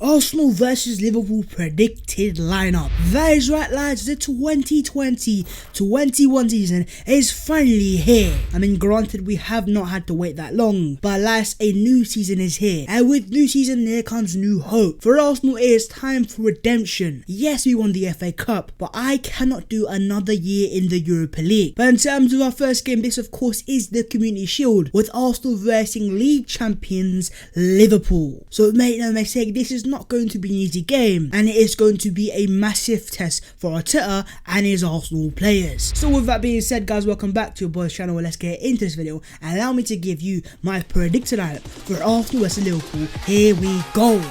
Arsenal versus Liverpool predicted lineup. That is right lads, the 2020-21 season is finally here. I mean, granted we have not had to wait that long, but alas, a new season is here, and with new season there comes new hope. For Arsenal it is time for redemption. Yes, we won the FA Cup, but I cannot do another year in the Europa League. But in terms of our first game, this of course is the Community Shield, with Arsenal versing league champions Liverpool. So make no mistake, this is not going to be an easy game, and it is going to be a massive test for Arteta and his Arsenal players. So with that being said guys, welcome back to your boys channel. Let's get into this video and allow me to give you my predicted lineup for Arsenal vs Liverpool. Here we go.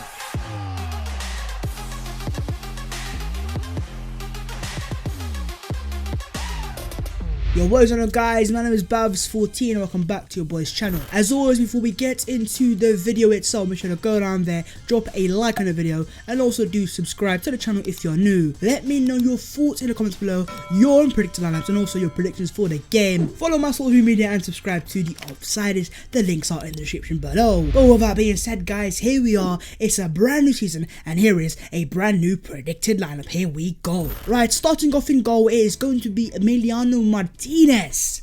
Yo, what is on guys, my name is Babs14 and welcome back to your boys channel. As always, before we get into the video itself, make sure to go down there, drop a like on the video, and also do subscribe to the channel if you're new. Let me know your thoughts in the comments below, your own predicted lineups and also your predictions for the game. Follow my social media and subscribe to the Offsiders, the links are in the description below. But with that being said guys, here we are, it's a brand new season and here is a brand new predicted lineup. Here we go. Right, starting off in goal, it is going to be Emiliano Martinez.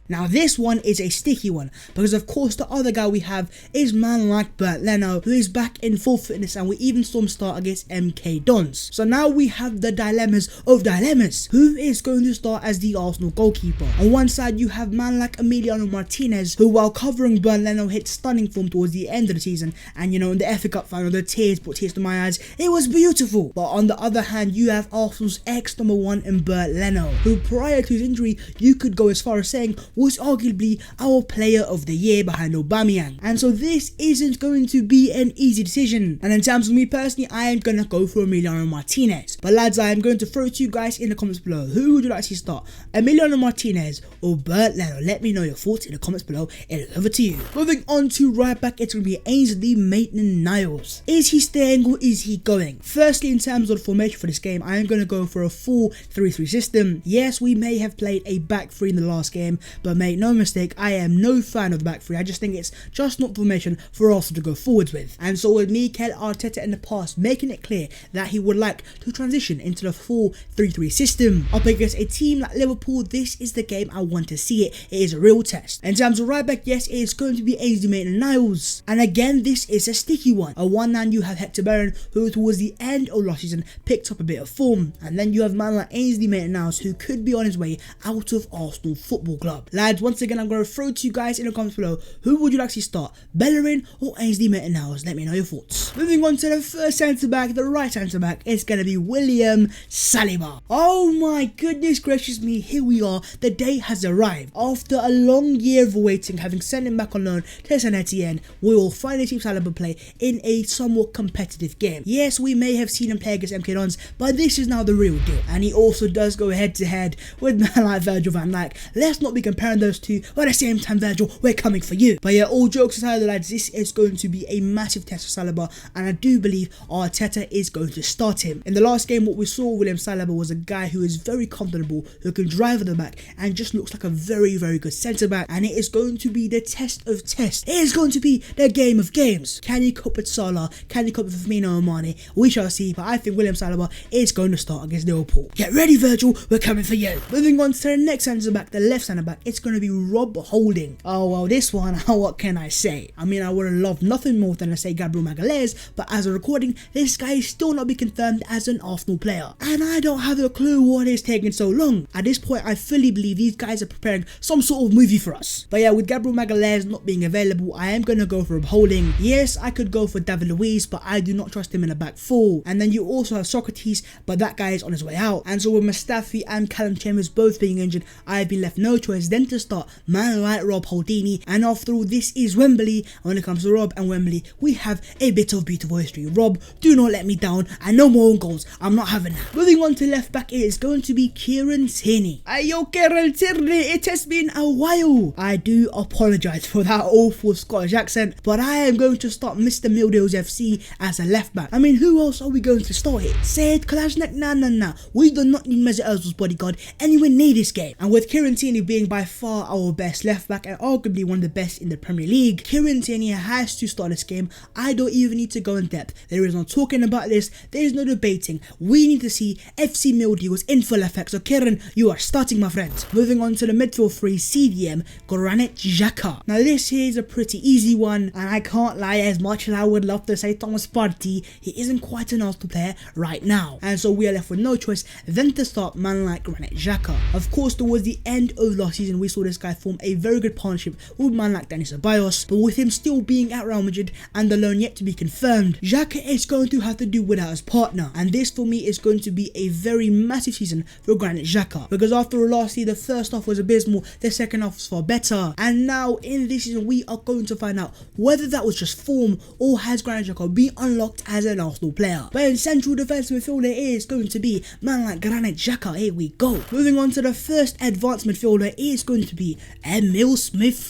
Now this one is a sticky one because of course the other guy we have is man like Bernd Leno, who is back in full fitness, and we even saw him start against MK Dons. So now we have the dilemmas of dilemmas. Who is going to start as the Arsenal goalkeeper? On one side you have man like Emiliano Martinez, who while covering Bernd Leno hit stunning form towards the end of the season, and you know, in the FA Cup final the tears brought tears to my eyes. It was beautiful. But on the other hand you have Arsenal's ex-number-1 in Bernd Leno, who prior to his injury you could go as far as saying was arguably our player of the year behind Aubameyang. And so this isn't going to be an easy decision, and in terms of me personally, I am going to go for Emiliano Martinez. But lads, I am going to throw it to you guys in the comments below. Who would you like to see start, Emiliano Martinez or Bernd Leno? Let me know your thoughts in the comments below and it's over to you. Moving on to right back, it's going to be Ainsley Maitland-Niles. Is he staying or is he going? Firstly, in terms of the formation for this game, I am going to go for a 4-3-3 system. Yes, we may have played a back three in the last game, but make no mistake, I am no fan of the back three. I just think it's just not the formation for Arsenal to go forwards with. And so with Mikel Arteta in the past making it clear that he would like to transition into the 4-3-3 system up against a team like Liverpool, this is the game I want to see it. It is a real test. In terms of right back, yes, it is going to be Ainsley Maitland-Niles, and again this is a sticky one. On one hand you have Hector Bellerin, who towards the end of last season picked up a bit of form, and then you have man like Ainsley Maitland-Niles, who could be on his way out of Arsenal Football Club. Lads, once again I'm going to throw to you guys in the comments below, who would you like to start, Bellerin or Ainsley Maitland-Niles? Let me know your thoughts. Moving on to the first centre back, the right centre back, it's going to be William Saliba. Oh my goodness gracious me, here we are, the day has arrived. After a long year of waiting, having sent him back on loan to Saint Etienne, we will finally see Saliba play in a somewhat competitive game. Yes, we may have seen him play against MK Dons, but this is now the real deal, and he also does go head to head with man like Virgil van Dijk. Let's not be comparing those two, but at the same time, Virgil, we're coming for you. But yeah, all jokes aside lads, this is going to be a massive test for Saliba, and I do believe Arteta is going to start him. In the last game, what we saw William Saliba was a guy who is very comfortable, who can drive at the back and just looks like a very good centre back, and it is going to be the test of tests. It is going to be the game of games. Can he cope with Salah? Can he cope with Firmino and Mane? We shall see, but I think William Saliba is going to start against Liverpool. Get ready Virgil, we're coming for you. Moving on to the next centre back, the left centre back, it's going to be Rob Holding. Oh well, this one, what can I say? I mean, I would have loved nothing more than to say Gabriel Magalhaes, but as a recording, this guy is still not be confirmed as an Arsenal player, and I don't have a clue what is taking so long. At this point, I fully believe these guys are preparing some sort of movie for us. But yeah, with Gabriel Magalhaes not being available, I am going to go for Rob Holding. Yes, I could go for David Luiz, but I do not trust him in the back four. And then you also have Socrates, but that guy is on his way out. And so with Mustafi and Callum Chambers both being injured, I have been left no choice than to start man like Rob Holdini. And after all, this is Wembley, and when it comes to Rob and Wembley, we have a bit of beautiful history. Rob, do not let me down, and no more own goals. I'm not having that. Moving on to left back, it is going to be Kieran Tierney. Ayo Kieran Tierney, it has been a while. I do apologise for that awful Scottish accent, but I am going to start Mr. Mildews FC as a left back. I mean, who else are we going to start here? Said Kolasinac? Nah. We do not need Mesut Ozil's bodyguard anywhere near this game. And with Kieran Kieran Tierney being by far our best left back and arguably one of the best in the Premier League. Kieran Tierney has to start this game. I don't even need to go in depth. There is no talking about this. There is no debating. We need to see FC Mildews in full effect. So Kieran, you are starting, my friend. Moving on to the midfield three, CDM, Granit Xhaka. Now this here is a pretty easy one, and I can't lie, as much as I would love to say Thomas Partey, he isn't quite an Arsenal player right now. And so we are left with no choice than to start man like Granit Xhaka. Of course, towards the end of last season, we saw this guy form a very good partnership with man like Dani Ceballos, but with him still being at Real Madrid and the loan yet to be confirmed, Xhaka is going to have to do without his partner, and this for me is going to be a very massive season for Granit Xhaka, because after all last year the first half was abysmal, the second half was far better, and now in this season we are going to find out whether that was just form or has Granit Xhaka been unlocked as an Arsenal player. But in central defence midfielder it is going to be man like Granit Xhaka. Here we go. Moving on to the first advanced midfielder, it is going to be Emile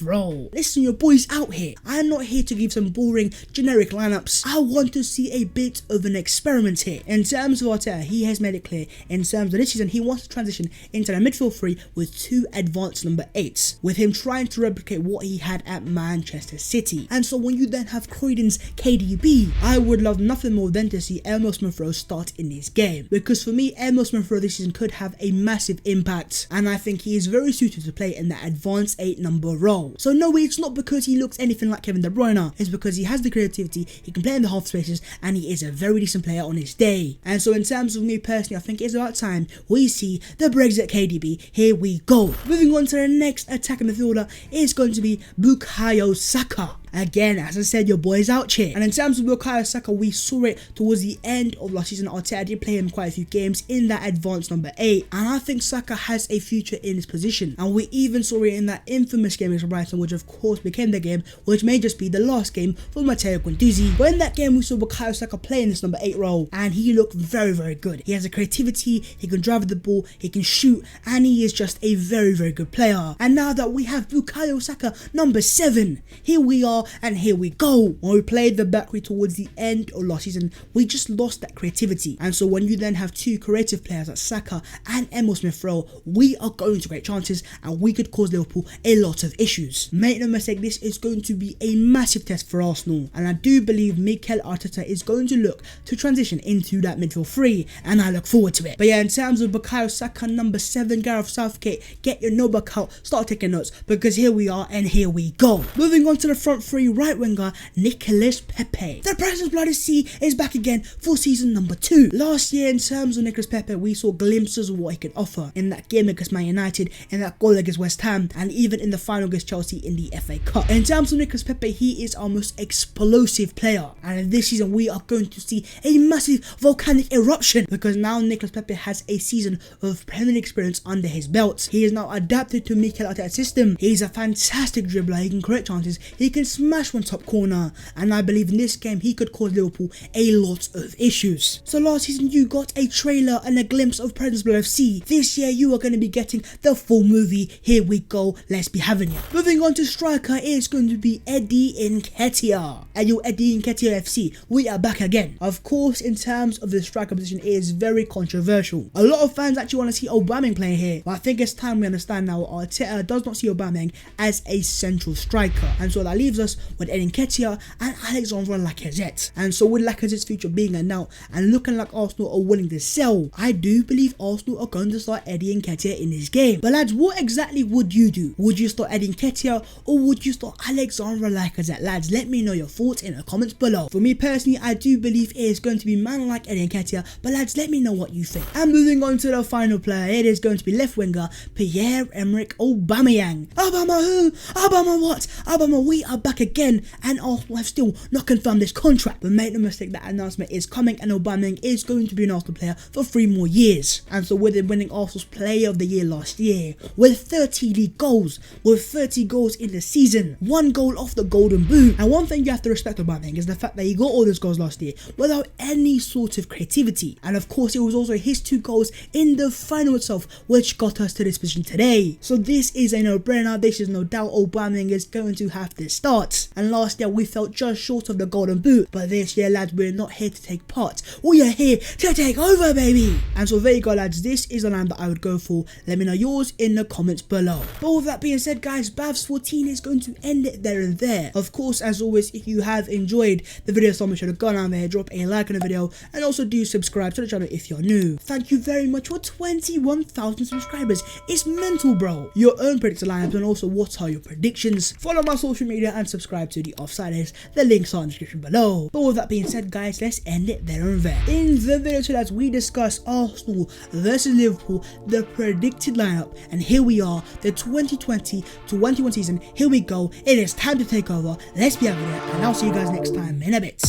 Rowe. Listen, your boys out here. I am not here to give some boring generic lineups. I want to see a bit of an experiment here. In terms of Arteta, he has made it clear in terms of this season he wants to transition into the midfield three with two advanced number 8s, with him trying to replicate what he had at Manchester City. And so when you then have Croydon's KDB, I would love nothing more than to see Emile Rowe start in this game, because for me Emile Rowe this season could have a massive impact, and I think he is very suited to play in that advanced 8 number role. So no, it's not because he looks anything like Kevin De Bruyne, it's because he has the creativity, he can play in the half spaces, and he is a very decent player on his day. And so in terms of me personally, I think it's about time we see the Brexit KDB. Here we go. Moving on to the next attacking midfielder is going to be Bukayo Saka. Again, as I said, your boy's out here. And in terms of Bukayo Saka, we saw it towards the end of last season. Arteta did play him quite a few games in that advanced number 8. And I think Saka has a future in this position. And we even saw it in that infamous game against Brighton, which of course became the game, which may just be the last game for Matteo Guendouzi. But in that game, we saw Bukayo Saka play in this number 8 role, and he looked very, very good. He has a creativity, he can drive the ball, he can shoot, and he is just a very, very good player. And now that we have Bukayo Saka number 7, here we are. And here we go. When we played the back three towards the end of last season, we just lost that creativity. And so when you then have two creative players like Saka and Emile Rowe, we are going to create chances and we could cause Liverpool a lot of issues. Make no mistake, this is going to be a massive test for Arsenal. And I do believe Mikel Arteta is going to look to transition into that midfield three, and I look forward to it. But yeah, in terms of Bukayo Saka number 7, Gareth Southgate, get your notebook out, start taking notes, because here we are and here we go. Moving on to the front three, right winger Nicolas Pepe. The Presence Bloody Sea is back again for season number 2. Last year, in terms of Nicolas Pepe, we saw glimpses of what he could offer in that game against Man United, in that goal against West Ham, and even in the final against Chelsea in the FA Cup. In terms of Nicolas Pepe, he is our most explosive player, and in this season we are going to see a massive volcanic eruption, because now Nicolas Pepe has a season of Premier League experience under his belt. He is now adapted to Mikel Arteta's system. He is a fantastic dribbler, he can create chances, he can smash one top corner, and I believe in this game he could cause Liverpool a lot of issues. So last season you got a trailer and a glimpse of Presence Blood FC. This year you are going to be getting the full movie. Here we go, let's be having it. Moving on to striker, it's going to be Eddie Nketiah. And your Eddie Nketiah FC, we are back again. Of course, in terms of the striker position, it is very controversial. A lot of fans actually want to see Aubameyang playing here, but I think it's time we understand now Arteta does not see Aubameyang as a central striker, and so that leaves us with Eddie Nketiah and Alexandre Lacazette. And so with Lacazette's future being announced and looking like Arsenal are willing to sell, I do believe Arsenal are going to start Eddie Nketiah in this game. But lads, what exactly would you do? Would you start Eddie Nketiah or would you start Alexandre Lacazette? Lads, let me know your thoughts in the comments below. For me personally, I do believe it is going to be man like Eddie Nketiah, but lads, let me know what you think. And moving on to the final player, it is going to be left winger Pierre-Emerick Aubameyang. Aubameyang who? Aubameyang what? Aubameyang, we are back again, and Arsenal have still not confirmed this contract. But make no mistake, that announcement is coming, and Aubameyang is going to be an Arsenal player for 3 more years. And so with him winning Arsenal's Player of the Year last year, with 30 league goals, with 30 goals in the season, 1 goal off the Golden Boot. And one thing you have to respect Aubameyang is the fact that he got all those goals last year without any sort of creativity. And of course, it was also his 2 goals in the final itself which got us to this position today. So this is a no-brainer. This is no doubt Aubameyang is going to have to start. part. And last year we fell just short of the golden boot, but this year lads, we're not here to take part, we are here to take over, baby. And so there you go lads, this is the line that I would go for. Let me know yours in the comments below. But with that being said guys, Bavs14 is going to end it there and there. Of course, as always, if you have enjoyed the video so make sure to go down there, drop a like on the video, and also do subscribe to the channel if you're new. Thank you very much for 21,000 subscribers. It's mental, bro. Your own predicted lineups and also what are your predictions. Follow my social media and subscribe to The Offsiders. The links are in the description below. But with that being said guys, let's end it there and there. In the video today, as we discuss Arsenal versus Liverpool, the predicted lineup, and here we are, the 2020-21 season. Here we go. It is time to take over. Let's be out of there, and I'll see you guys next time in a bit.